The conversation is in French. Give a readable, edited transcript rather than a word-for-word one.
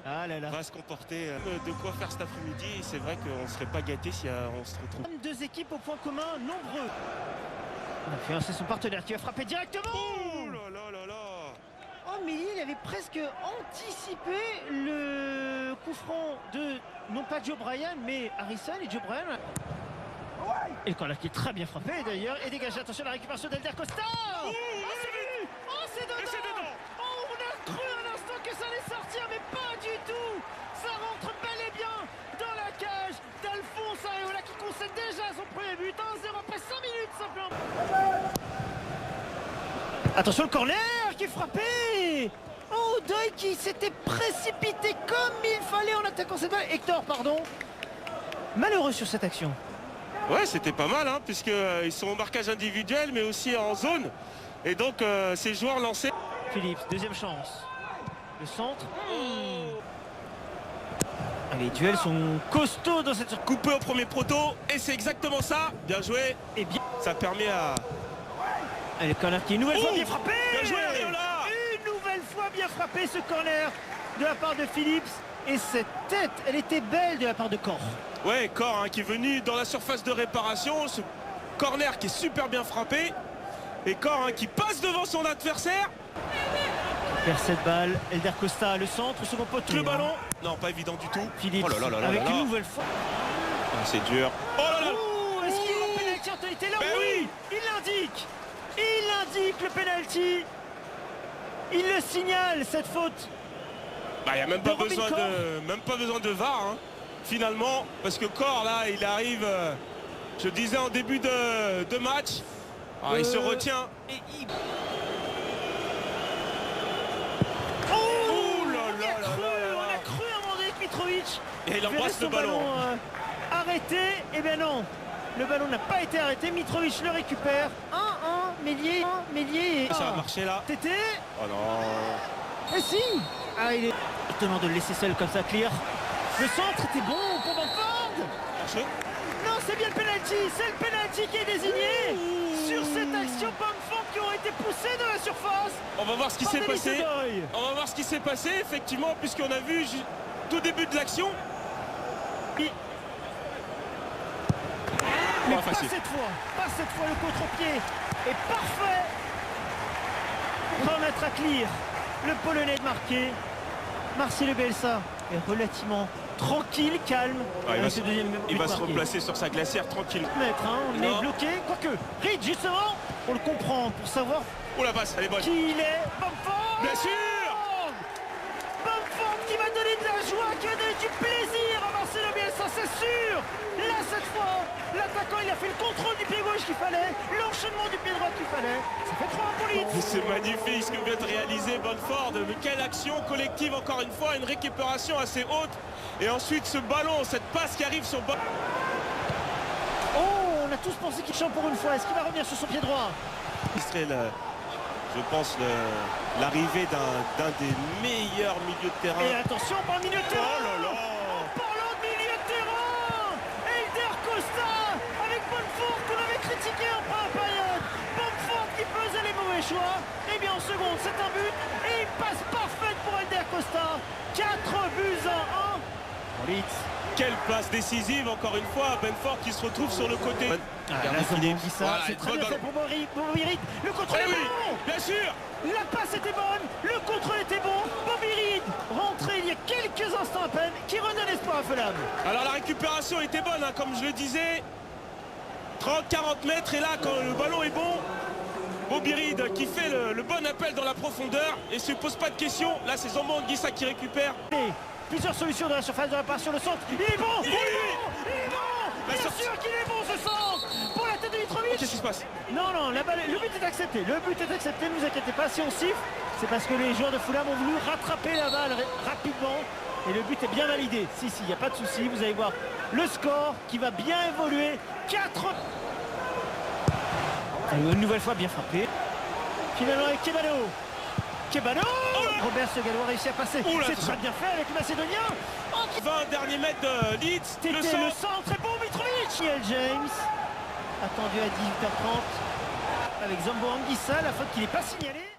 Ah là là. Va se comporter de quoi faire cet après-midi. C'est vrai qu'on ne serait pas gâté si on se retrouve. Deux équipes au point commun nombreux. C'est son partenaire qui va frapper directement. Oh là là là là. Oh, mais il avait presque anticipé le coup franc de non pas Joe Bryan mais Harrison et Joe Bryan. Et le corner qui est très bien frappé d'ailleurs et dégagé. Attention à la récupération d'Elder Costa. Oh, c'est dedans. Oh, on a cru un instant que ça allait sortir mais pas du tout. Ça rentre bel et bien dans la cage d'Alphonse Areola qui concède déjà son premier but. 1-0 après 5 minutes simplement. Attention le corner qui est frappé. Oh, Doy qui s'était précipité comme il fallait en attaquant cette balle. Hector, pardon. Malheureux sur cette action. Ouais, c'était pas mal, hein, puisqu'ils sont au marquage individuel, mais aussi en zone. Et donc, ces joueurs lancés. Phillips, deuxième chance. Le centre. Les duels sont costauds dans cette... Coupé au premier proto, et c'est exactement ça. Bien joué. Et bien... Ça permet à... Le corner qui est une nouvelle fois bien frappé. Bien joué, Areola. Une nouvelle fois bien frappé ce corner de la part de Phillips. Et cette tête, elle était belle de la part de Cor. Ouais, Cor qui est venu dans la surface de réparation. Ce corner qui est super bien frappé. Et Cor qui passe devant son adversaire. Il perd cette balle. Elder Costa, le centre, second poteau. Le ballon. Non, pas évident du tout. Phillips oh là là là avec là là. une nouvelle fois. C'est dur. Oh là là. Est-ce qu'il y a un pénalty Anthony Taylor? Oui. Il l'indique. Il indique le pénalty. Il le signale, cette faute. Bah, il n'y a même pas besoin de VAR, hein, finalement, parce que Cor, là, il arrive, je disais en début de match, il se retient. Et il... On a cru à un moment donné que Mitrovic. Et il embrasse le ballon. Arrêté, et bien non. Le ballon n'a pas été arrêté, Mitrovic le récupère. 1-1, Mélier. Ça a marché là. Tété. Oh non. Et si. Ah, il est étonnant de le laisser seul comme ça, clear. Le centre était bon pour Bamford. Non, c'est bien le penalty. C'est le penalty qui est désigné. Sur cette action, Bamford qui aurait été poussé de la surface. On va voir ce qui s'est passé. On va voir ce qui s'est passé, effectivement, puisqu'on a vu tout début de l'action. Mais pas cette fois, le contre-pied est parfait pour permettre à Clear, le Polonais, de marquer. Marcelo Bielsa est relativement tranquille, calme. Il va se replacer sur sa glacière tranquille. On est bloqué, quoique Reed, justement, on le comprend pour savoir la passe, elle est bonne. Qui il est. Bamford. Bien sûr. Bamford qui va donner de la joie, qui va donner du plaisir à Marcelo Bielsa, c'est sûr. Là, cette fois, l'attaquant, il a fait le contrôle du pied gauche qu'il fallait, l'enchaînement du pied droit qu'il fallait. Ça fait 3 pour Leeds. C'est magnifique ce que vient de réaliser Bamford. Mais quelle action collective, encore une fois, une récupération assez haute. Et ensuite, ce ballon, cette passe qui arrive sur... Oh, on a tous pensé qu'il chante pour une fois. Est-ce qu'il va revenir sur son pied droit? Je pense l'arrivée d'un des meilleurs milieux de terrain. Et attention, par milieu de terrain. Oh là là. En parlant de milieu de terrain, Elder Costa avec Bamford qu'on avait critiqué en première période. Bamford qui faisait les mauvais choix. Et bien en seconde, c'est un but. Et une passe parfaite pour Elder Costa. 4 buts à 1. Leeds. Quelle passe décisive, encore une fois, Bamford qui se retrouve sur le côté. Voilà, c'est très bien fait pour Bobby Reed. Le contrôle est bon. Bien sûr. La passe était bonne, le contrôle était bon. Bobby Reed, rentré il y a quelques instants à peine, qui redonne espoir à Fulham. Alors la récupération était bonne, hein, comme je le disais. 30-40 mètres, et là, quand le ballon est bon, Bobby Reed qui fait le bon appel dans la profondeur et se pose pas de questions. Là, c'est Zambo Anguissa qui récupère. Plusieurs solutions dans la surface de réparation, le centre. Il est bon. Il est bon. Bien sûr qu'il est bon, ce centre pour la tête de Mitrovic. Qu'est-ce qui se passe? Non, la balle, le but est accepté. Le but est accepté, ne vous inquiétez pas. Si on siffle, c'est parce que les joueurs de Fulham ont voulu rattraper la balle rapidement. Et le but est bien validé. Si, il n'y a pas de souci. Vous allez voir le score qui va bien évoluer. 4. Une nouvelle fois bien frappé. Finalement avec Kebano. Robert Segalo a réussi à passer. C'est très bien fait avec le Macédonien. 20 derniers mètres de Leeds. Le centre est bon, Mitrovic. Neil James, attendu à 18h30 avec Zambo Anguissa, la faute qui n'est pas signalée.